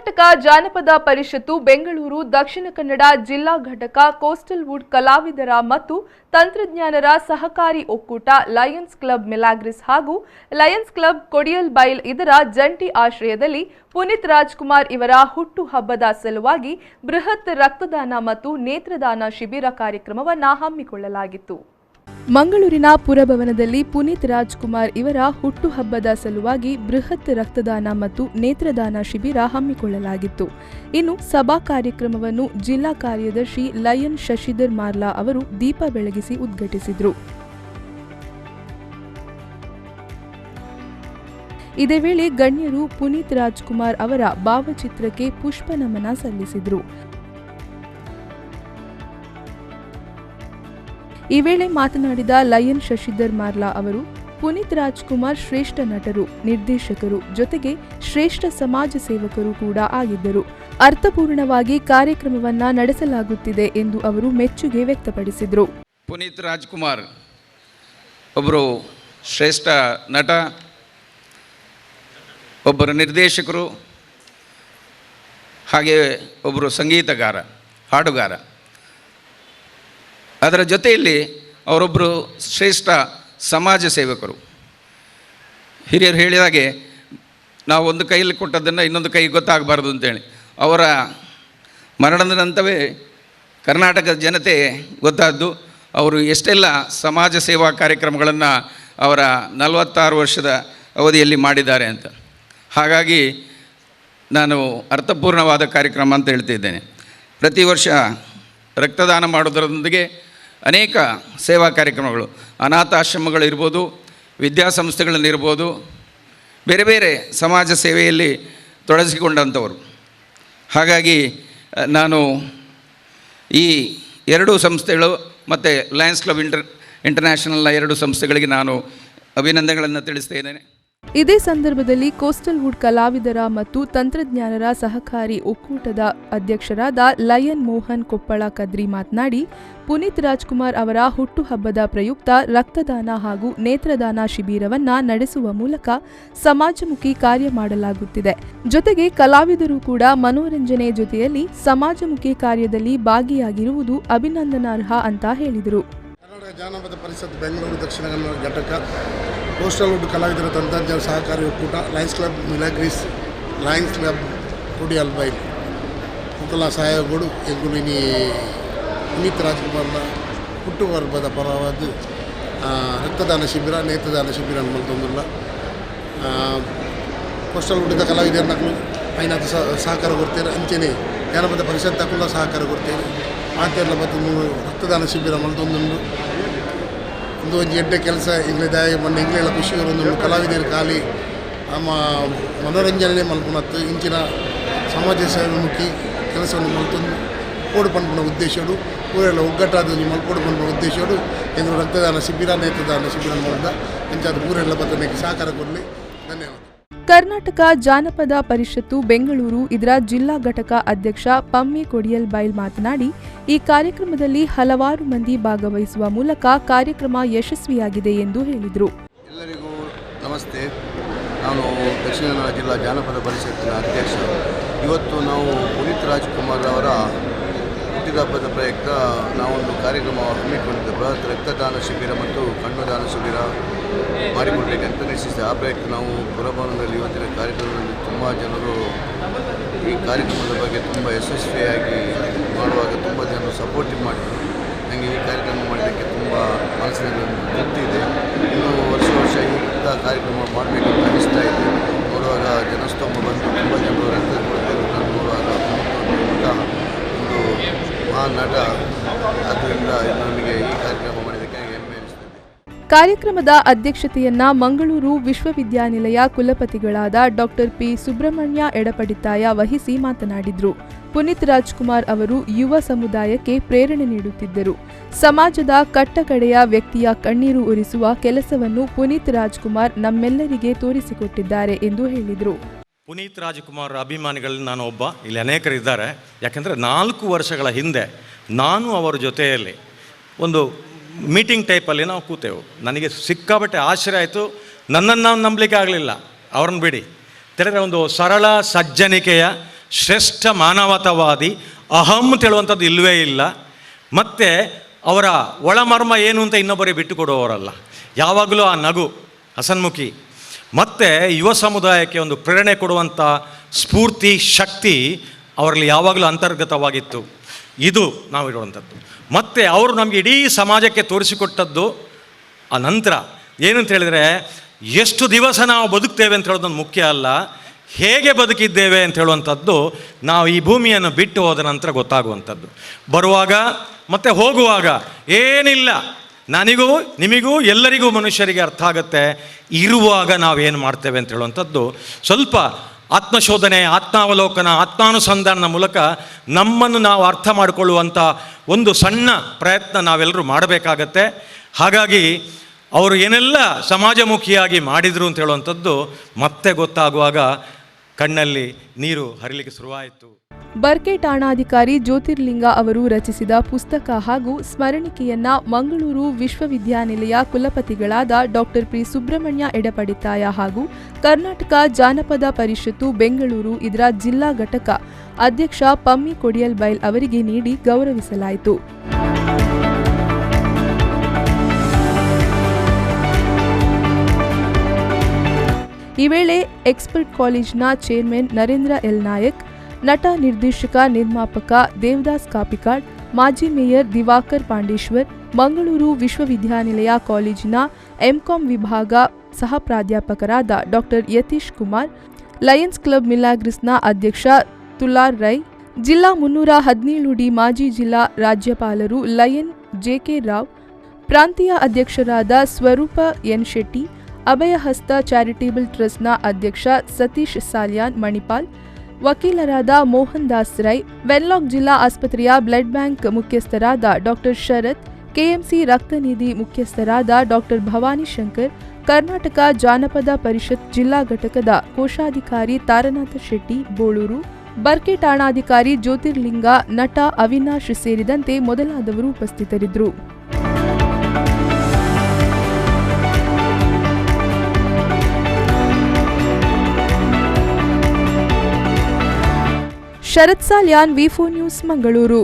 ಕರ್ನಾಟಕ ಜಾನಪದ ಪರಿಷತ್ತು ಬೆಂಗಳೂರು ದಕ್ಷಿಣ ಕನ್ನಡ ಜಿಲ್ಲಾ ಘಟಕ ಕೋಸ್ಟಲ್ ವುಡ್ ಕಲಾವಿದರ ಮತ್ತು ತಂತ್ರಜ್ಞಾನರ ಸಹಕಾರಿ ಒಕ್ಕೂಟ ಲಯನ್ಸ್ ಕ್ಲಬ್ ಮಿಲಾಗ್ರಿಸ್ ಹಾಗೂ ಲಯನ್ಸ್ ಕ್ಲಬ್ ಕೊಡಿಯಲ್ಬೈಲ್ ಇದರ ಜಂಟಿ ಆಶ್ರಯದಲ್ಲಿ ಪುನೀತ್ ರಾಜ್ಕುಮಾರ್ ಇವರ ಹುಟ್ಟು ಹಬ್ಬದ ಸಲುವಾಗಿ ಬೃಹತ್ ರಕ್ತದಾನ ಮತ್ತು ನೇತ್ರದಾನ ಶಿಬಿರ ಕಾರ್ಯಕ್ರಮವನ್ನು ಹಮ್ಮಿಕೊಳ್ಳಲಾಗಿತ್ತು. ಮಂಗಳೂರಿನ ಪುರಭವನದಲ್ಲಿ ಪುನೀತ್ ರಾಜ್ಕುಮಾರ್ ಇವರ ಹುಟ್ಟುಹಬ್ಬದ ಸಲುವಾಗಿ ಬೃಹತ್ ರಕ್ತದಾನ ಮತ್ತು ನೇತ್ರದಾನ ಶಿಬಿರ ಹಮ್ಮಿಕೊಳ್ಳಲಾಗಿತ್ತು. ಇನ್ನು ಸಭಾ ಕಾರ್ಯಕ್ರಮವನ್ನು ಜಿಲ್ಲಾ ಕಾರ್ಯದರ್ಶಿ ಲಯನ್ ಶಶಿಧರ್ ಮಾರ್ಲಾ ಅವರು ದೀಪ ಬೆಳಗಿಸಿ ಉದ್ಘಾಟಿಸಿದರು. ಇದೇ ವೇಳೆ ಗಣ್ಯರು ಪುನೀತ್ ರಾಜ್ಕುಮಾರ್ ಅವರ ಭಾವಚಿತ್ರಕ್ಕೆ ಪುಷ್ಪ ನಮನ ಸಲ್ಲಿಸಿದರು. ಈ ವೇಳೆ ಮಾತನಾಡಿದ ಲಯನ್ ಶಶಿಧರ್ ಮಾರ್ಲಾ ಅವರು ಪುನೀತ್ ರಾಜ್ಕುಮಾರ್ ಶ್ರೇಷ್ಠ ನಟರು, ನಿರ್ದೇಶಕರು, ಜೊತೆಗೆ ಶ್ರೇಷ್ಠ ಸಮಾಜ ಸೇವಕರು ಕೂಡ ಆಗಿದ್ದರು. ಅರ್ಥಪೂರ್ಣವಾಗಿ ಕಾರ್ಯಕ್ರಮವನ್ನ ನಡೆಸಲಾಗುತ್ತಿದೆ ಎಂದು ಅವರು ಮೆಚ್ಚುಗೆ ವ್ಯಕ್ತಪಡಿಸಿದರು. ಪುನೀತ್ ರಾಜ್ಕುಮಾರ್ ಒಬ್ಬರು ಶ್ರೇಷ್ಠ ನಟ, ಒಬ್ಬರು ನಿರ್ದೇಶಕರು, ಹಾಗೆ ಒಬ್ಬರು ಸಂಗೀತಗಾರ, ಹಾಡುಗಾರ. ಅದರ ಜೊತೆಯಲ್ಲಿ ಅವರೊಬ್ಬರು ಶ್ರೇಷ್ಠ ಸಮಾಜ ಸೇವಕರು. ಹಿರಿಯರು ಹೇಳಿದಾಗೆ ನಾವು ಒಂದು ಕೈಯಲ್ಲಿ ಕೊಟ್ಟದ್ದನ್ನು ಇನ್ನೊಂದು ಕೈ ಗೊತ್ತಾಗಬಾರ್ದು ಅಂತೇಳಿ ಅವರ ಮರಣದ ನಂತರವೇ ಕರ್ನಾಟಕದ ಜನತೆ ಗೊತ್ತಾದ್ದು ಅವರು ಎಷ್ಟೆಲ್ಲ ಸಮಾಜ ಸೇವಾ ಕಾರ್ಯಕ್ರಮಗಳನ್ನು ಅವರ 46 ವರ್ಷದ ಅವಧಿಯಲ್ಲಿ ಮಾಡಿದ್ದಾರೆ ಅಂತ. ಹಾಗಾಗಿ ನಾನು ಅರ್ಥಪೂರ್ಣವಾದ ಕಾರ್ಯಕ್ರಮ ಅಂತ ಹೇಳ್ತಿದ್ದೇನೆ. ಪ್ರತಿ ವರ್ಷ ರಕ್ತದಾನ ಮಾಡೋದರೊಂದಿಗೆ ಅನೇಕ ಸೇವಾ ಕಾರ್ಯಕ್ರಮಗಳು, ಅನಾಥಾಶ್ರಮಗಳಿರ್ಬೋದು, ವಿದ್ಯಾಸಂಸ್ಥೆಗಳನ್ನಿರ್ಬೋದು, ಬೇರೆ ಬೇರೆ ಸಮಾಜ ಸೇವೆಯಲ್ಲಿ ತೊಡಗಿಸಿಕೊಂಡಂಥವರು. ಹಾಗಾಗಿ ನಾನು ಈ ಎರಡೂ ಸಂಸ್ಥೆಗಳು ಮತ್ತು ಲಯನ್ಸ್ ಕ್ಲಬ್ ಇಂಟರ್ನ್ಯಾಷನಲ್ನ ಎರಡೂ ಸಂಸ್ಥೆಗಳಿಗೆ ನಾನು ಅಭಿನಂದನೆಗಳನ್ನು ತಿಳಿಸ್ತಾ ಇದ್ದೇನೆ. ಇದೇ ಸಂದರ್ಭದಲ್ಲಿ ಕೋಸ್ಟಲ್ ವುಡ್ ಕಲಾವಿದರ ಮತ್ತು ತಂತ್ರಜ್ಞಾನರ ಸಹಕಾರಿ ಒಕ್ಕೂಟದ ಅಧ್ಯಕ್ಷರಾದ ಲಯನ್ ಮೋಹನ್ ಕೊಪ್ಪಳ ಕದ್ರಿ ಮಾತನಾಡಿ, ಪುನೀತ್ ರಾಜ್ಕುಮಾರ್ ಅವರ ಹುಟ್ಟುಹಬ್ಬದ ಪ್ರಯುಕ್ತ ರಕ್ತದಾನ ಹಾಗೂ ನೇತ್ರದಾನ ಶಿಬಿರವನ್ನ ನಡೆಸುವ ಮೂಲಕ ಸಮಾಜಮುಖಿ ಕಾರ್ಯ ಮಾಡಲಾಗುತ್ತಿದೆ. ಜೊತೆಗೆ ಕಲಾವಿದರು ಕೂಡ ಮನೋರಂಜನೆ ಜೊತೆಯಲ್ಲಿ ಸಮಾಜಮುಖಿ ಕಾರ್ಯದಲ್ಲಿ ಭಾಗಿಯಾಗಿರುವುದು ಅಭಿನಂದನಾರ್ಹ ಅಂತ ಹೇಳಿದರು. ಕರ್ನಾಟಕ ಜಾನಪದ ಪರಿಷತ್ ಬೆಂಗಳೂರು ದಕ್ಷಿಣ ಕನ್ನಡ ಘಟಕ ಕೋಸ್ಟಲ್ ವುಡ್ ಕಲಾವಿದರ ತಂತ್ರಜ್ಞಾನ ಸಹಕಾರಿ ಒಕ್ಕೂಟ Lions Club Milagres Lions Club Kodialbail ಮುಖಲ ಸಹಾಯಗಳು ಎಂಗುಲಿನಿ ಪುನೀತ್ ರಾಜ್ಕುಮಾರ್ನ ಹುಟ್ಟುಹಬ್ಬದ ಪರವಾದ ರಕ್ತದಾನ ಶಿಬಿರ ನೇತ್ರದಾನ ಶಿಬಿರ ಮಲ್ತೊಂದುಲ್ಲ ಕೋಸ್ಟಲ್ ವುಡ್ದ ಕಲಾವಿದರನ್ನ ಐನಾದ ಸಹಕಾರ ಕೊಡ್ತೇನೆ. ಅಂಚೆನೆ ಜಾನಪದ ಪರಿಷತ್ತಕ್ಕೂ ಸಹಕಾರ ಕೊಡ್ತೇನೆ. ಮಾತೆಲ್ಲ ಮತ್ತು ರಕ್ತದಾನ ಶಿಬಿರ ಮಲ್ತೊಂದುಂಡು ಒಂದು ಎಡ್ಡೆ ಕೆಲಸ ಇಂಗ್ಲಿದಾಯ ಮೊನ್ನೆ ಇಂಗ್ಲೆಲ್ಲ ಖುಷಿ ಒಂದು ಕಲಾವಿದರು ಖಾಲಿ ನಮ್ಮ ಮನೋರಂಜನೆ ಮಲ್ಪುನತ್ತು ಇಂಚಿನ ಸಮಾಜ ಸೇವೆಮುಖಿ ಕೆಲಸವನ್ನು ಮಲ್ತೊಂದು ಕೋಡು ಪಂಪನ ಉದ್ದೇಶಡು ಊರೆಲ್ಲ ಒಗ್ಗಟ್ಟಾದ ಮಲ್ಕೋಡು ಪಂಪನ ಉದ್ದೇಶಡು ಎಂದು ರಕ್ತದಾನ ಶಿಬಿರ ನೇತ್ರದಾನ ಶಿಬಿರ ಮಾಡಿದ ಅಂಚಾದ ಊರೆಲ್ಲ ಬದನೆಗೆ ಸಹಕಾರ ಕೊಡಲಿ. ಧನ್ಯವಾದ. ಕರ್ನಾಟಕ ಜಾನಪದ ಪರಿಷತ್ತು ಬೆಂಗಳೂರು ಇದರ ಜಿಲ್ಲಾ ಘಟಕ ಅಧ್ಯಕ್ಷ ಪಮ್ಮಿ ಕೊಡಿಯಲ್ಬೈಲ್ ಮಾತನಾಡಿ, ಈ ಕಾರ್ಯಕ್ರಮದಲ್ಲಿ ಹಲವಾರು ಮಂದಿ ಭಾಗವಹಿಸುವ ಮೂಲಕ ಕಾರ್ಯಕ್ರಮ ಯಶಸ್ವಿಯಾಗಿದೆ ಎಂದು ಹೇಳಿದರು. ಎಲ್ಲರಿಗೂ ನಮಸ್ತೆ. ನಾನು ದಕ್ಷಿಣ ಕನ್ನಡ ಜಿಲ್ಲಾ ಜಾನಪದ ಪರಿಷತ್ತಿನ ಅಧ್ಯಕ್ಷ. ಇವತ್ತು ನಾವು ಪುನೀತ್ ರಾಜ್ಕುಮಾರ್ ಅವರ ಹುಟ್ಟಿದಹಬ್ಬದ ಪ್ರಯುಕ್ತ ನಾವೊಂದು ಕಾರ್ಯಕ್ರಮ ಹಮ್ಮಿಕೊಂಡಿದ್ದೆ. ಬೃಹತ್ ರಕ್ತದಾನ ಶಿಬಿರ ಮತ್ತು ಕಣ್ಣುದಾನ ಶಿಬಿರ ಮಾಡಿಕೊಡಬೇಕಂತ ನಿಶ್ಚಿಸಿದೆ. ಆ ಪ್ರಯುಕ್ತ ನಾವು ಪುರಭವನದಲ್ಲಿ ಇವತ್ತಿನ ಕಾರ್ಯಕ್ರಮದಲ್ಲಿ ತುಂಬ ಜನರು ಈ ಕಾರ್ಯಕ್ರಮದ ಬಗ್ಗೆ ತುಂಬ ಯಶಸ್ವಿಯಾಗಿ ಮಾಡುವಾಗ ತುಂಬ ಜನರು ಸಪೋರ್ಟಿವ್ ಮಾಡಿದರು. ನನಗೆ ಈ ಕಾರ್ಯಕ್ರಮ ಮಾಡಲಿಕ್ಕೆ ತುಂಬ ಮನಸ್ಸಿನಲ್ಲಿ ಒಂದು ತೃಪ್ತಿ ಇದೆ. ಇನ್ನೂ ವರ್ಷ ಇಂಥ ಕಾರ್ಯಕ್ರಮ ಮಾಡಬೇಕಂತ ಅನಿಸ್ತಾ ಇದೆ. ನೋಡುವಾಗ ಜನಸ್ತೋಮ ಬಂದು ತುಂಬ ಜನರು ರಕ್ತ ಕೊಡ್ತಾರೆ. ನಾನು ನೋಡುವಾಗ ಒಂದು ಮಹಾನ್ ನಟ, ಆದ್ದರಿಂದ ನಮಗೆ ಈ ಕಾರ್ಯಕ್ರಮ ಮಾಡಿದ್ದಕ್ಕೆ ಹೆಮ್ಮೆ ಅನಿಸ್ತದೆ. ಕಾರ್ಯಕ್ರಮದ ಅಧ್ಯಕ್ಷತೆಯನ್ನ ಮಂಗಳೂರು ವಿಶ್ವವಿದ್ಯಾನಿಲಯ ಕುಲಪತಿಗಳಾದ ಡಾಕ್ಟರ್ ಪಿ ಸುಬ್ರಹ್ಮಣ್ಯ ಎಡಪಡಿತಾಯ ವಹಿಸಿ ಮಾತನಾಡಿದರು. ಪುನೀತ್ ರಾಜ್ಕುಮಾರ್ ಅವರು ಯುವ ಸಮುದಾಯಕ್ಕೆ ಪ್ರೇರಣೆ ನೀಡುತ್ತಿದ್ದರು. ಸಮಾಜದ ಕಟ್ಟಕಡೆಯ ವ್ಯಕ್ತಿಯ ಕಣ್ಣೀರು ಒರೆಸುವ ಕೆಲಸವನ್ನು ಪುನೀತ್ ರಾಜ್ಕುಮಾರ್ ನಮ್ಮೆಲ್ಲರಿಗೆ ತೋರಿಸಿಕೊಟ್ಟಿದ್ದಾರೆ ಎಂದು ಹೇಳಿದರು. ಪುನೀತ್ ರಾಜ್ಕುಮಾರ್ ಅಭಿಮಾನಿಗಳಲ್ಲಿ ನಾನು ಒಬ್ಬ, ಇಲ್ಲಿ ಅನೇಕರಿದ್ದಾರೆ. ಯಾಕೆಂದರೆ 4 ವರ್ಷಗಳ ಹಿಂದೆ ನಾನು ಅವರ ಜೊತೆಯಲ್ಲಿ ಒಂದು ಮೀಟಿಂಗ್ ಟೈಪಲ್ಲಿ ನಾವು ಕೂತೆವು. ನನಗೆ ಸಿಕ್ಕಾಬಟ್ಟೆ ಆಶ್ಚರ್ಯ ಆಯಿತು. ನನ್ನನ್ನು ನಂಬಲಿಕ್ಕೆ ಆಗಲಿಲ್ಲ, ಅವ್ರನ್ನ ಬಿಡಿ. ತಿಳಿದ್ರೆ ಒಂದು ಸರಳ ಸಜ್ಜನಿಕೆಯ ಶ್ರೇಷ್ಠ ಮಾನವತಾವಾದಿ, ಅಹಂ ಹೇಳುವಂಥದ್ದು ಇಲ್ಲವೇ ಇಲ್ಲ. ಮತ್ತು ಅವರ ಒಳಮರ್ಮ ಏನು ಅಂತ ಇನ್ನೊಬ್ಬರಿಗೆ ಬಿಟ್ಟುಕೊಡುವವರಲ್ಲ. ಯಾವಾಗಲೂ ಆ ನಗು, ಹಸನ್ಮುಖಿ, ಮತ್ತು ಯುವ ಸಮುದಾಯಕ್ಕೆ ಒಂದು ಪ್ರೇರಣೆ ಕೊಡುವಂಥ ಸ್ಫೂರ್ತಿ, ಶಕ್ತಿ ಅವರಲ್ಲಿ ಯಾವಾಗಲೂ ಅಂತರ್ಗತವಾಗಿತ್ತು. ಇದು ನಾವು ಇರುವಂಥದ್ದು. ಮತ್ತು ಅವರು ನಮಗೆ ಇಡೀ ಸಮಾಜಕ್ಕೆ ತೋರಿಸಿಕೊಟ್ಟದ್ದು ಆ ನಂತರ ಏನಂತ ಹೇಳಿದರೆ, ಎಷ್ಟು ದಿವಸ ನಾವು ಬದುಕ್ತೇವೆ ಅಂತ ಹೇಳೋದೊಂದು ಮುಖ್ಯ ಅಲ್ಲ, ಹೇಗೆ ಬದುಕಿದ್ದೇವೆ ಅಂತ ಹೇಳುವಂಥದ್ದು ನಾವು ಈ ಭೂಮಿಯನ್ನು ಬಿಟ್ಟು ಹೋದ ನಂತರ ಗೊತ್ತಾಗುವಂಥದ್ದು. ಬರುವಾಗ ಮತ್ತು ಹೋಗುವಾಗ ಏನಿಲ್ಲ, ನನಗೂ ನಿಮಗೂ ಎಲ್ಲರಿಗೂ ಮನುಷ್ಯರಿಗೆ ಅರ್ಥ ಆಗುತ್ತೆ. ಇರುವಾಗ ನಾವೇನು ಮಾಡ್ತೇವೆ ಅಂತ ಹೇಳುವಂಥದ್ದು ಸ್ವಲ್ಪ ಆತ್ಮಶೋಧನೆ, ಆತ್ಮಾವಲೋಕನ, ಆತ್ಮಾನುಸಂಧಾನದ ಮೂಲಕ ನಮ್ಮನ್ನು ನಾವು ಅರ್ಥ ಮಾಡಿಕೊಳ್ಳುವಂಥ ಒಂದು ಸಣ್ಣ ಪ್ರಯತ್ನ ನಾವೆಲ್ಲರೂ ಮಾಡಬೇಕಾಗತ್ತೆ. ಹಾಗಾಗಿ ಅವರು ಏನೆಲ್ಲ ಸಮಾಜಮುಖಿಯಾಗಿ ಮಾಡಿದರು ಅಂತ ಹೇಳುವಂಥದ್ದು ಮತ್ತೆ ಗೊತ್ತಾಗುವಾಗ ಕಣ್ಣಲ್ಲಿ ನೀರು ಹರಿಲಿಕ್ಕೆ ಶುರುವಾಯಿತು. ಬರ್ಕೆ ಠಾಣಾಧಿಕಾರಿ ಜ್ಯೋತಿರ್ಲಿಂಗ ಅವರು ರಚಿಸಿದ ಪುಸ್ತಕ ಹಾಗೂ ಸ್ಮರಣಿಕೆಯನ್ನ ಮಂಗಳೂರು ವಿಶ್ವವಿದ್ಯಾನಿಲಯ ಕುಲಪತಿಗಳಾದ ಡಾಕ್ಟರ್ ಪಿ ಸುಬ್ರಹ್ಮಣ್ಯ ಎಡಪಡಿತಾಯ ಹಾಗೂ ಕರ್ನಾಟಕ ಜಾನಪದ ಪರಿಷತ್ತು ಬೆಂಗಳೂರು ಇದರ ಜಿಲ್ಲಾ ಘಟಕ ಅಧ್ಯಕ್ಷ ಪಮ್ಮಿ ಕೊಡಿಯಲ್ಬೈಲ್ ಅವರಿಗೆ ನೀಡಿ ಗೌರವಿಸಲಾಯಿತು. ಈ ವೇಳೆ ಎಕ್ಸ್ಪರ್ಟ್ ಕಾಲೇಜಿನ ಚೇರ್ಮನ್ ನರೇಂದ್ರ ಎಲ್ ನಾಯಕ್, ನಟ, ನಿರ್ದೇಶಕ, ನಿರ್ಮಾಪಕ ದೇವದಾಸ್ ಕಾಪಿಕಾಡ್, ಮಾಜಿ ಮೇಯರ್ ದಿವಾಕರ್ ಪಾಂಡೇಶ್ವರ್, ಮಂಗಳೂರು ವಿಶ್ವವಿದ್ಯಾನಿಲಯ ಕಾಲೇಜಿನ ಎಂಕಾಂ ವಿಭಾಗ ಸಹ ಪ್ರಾಧ್ಯಾಪಕರಾದ doctor Yathish Kumar, Lions Club ಮಿಲಾಗ್ರಿಸ್ನ ಅಧ್ಯಕ್ಷ ತುಲಾರ್ ರೈ, ಜಿಲ್ಲಾ 317ಡಿ ಮಾಜಿ ಜಿಲ್ಲಾ ರಾಜ್ಯಪಾಲರು ಲಯನ್ ಜೆಕೆ ರಾವ್, ಪ್ರಾಂತೀಯ ಅಧ್ಯಕ್ಷರಾದ ಸ್ವರೂಪ ಎನ್ ಶೆಟ್ಟಿ, ಅಭಯಹಸ್ತ ಚಾರಿಟೇಬಲ್ ಟ್ರಸ್ಟ್ನ ಅಧ್ಯಕ್ಷ ಸತೀಶ್ ಸಾಲ್ಯಾನ್ ಮಣಿಪಾಲ್, ವಕೀಲರಾದ ಮೋಹನ್ ದಾಸ್ ರೈ, ವೆನ್ಲಾಕ್ ಜಿಲ್ಲಾ ಆಸ್ಪತ್ರೆಯ ಬ್ಲಡ್ ಬ್ಯಾಂಕ್ ಮುಖ್ಯಸ್ಥರಾದ ಡಾಕ್ಟರ್ ಶರತ್, ಕೆಎಂಸಿ ರಕ್ತನಿಧಿ ಮುಖ್ಯಸ್ಥರಾದ ಡಾಕ್ಟರ್ ಭವಾನಿ ಶಂಕರ್, ಕರ್ನಾಟಕ ಜಾನಪದ ಪರಿಷತ್ ಜಿಲ್ಲಾ ಘಟಕದ ಕೋಶಾಧಿಕಾರಿ ತಾರನಾಥ ಶೆಟ್ಟಿ ಬೋಳೂರು, ಬರ್ಕೆ ಠಾಣಾಧಿಕಾರಿ ಜ್ಯೋತಿರ್ಲಿಂಗ, ನಟ ಅವಿನಾಶ್ ಸೇರಿದಂತೆ ಮೊದಲಾದವರು ಉಪಸ್ಥಿತರಿದ್ದರು. ಶರತ್ ಸಾಲ್ಯಾನ್, ವಿ4 ನ್ಯೂಸ್, ಮಂಗಳೂರು.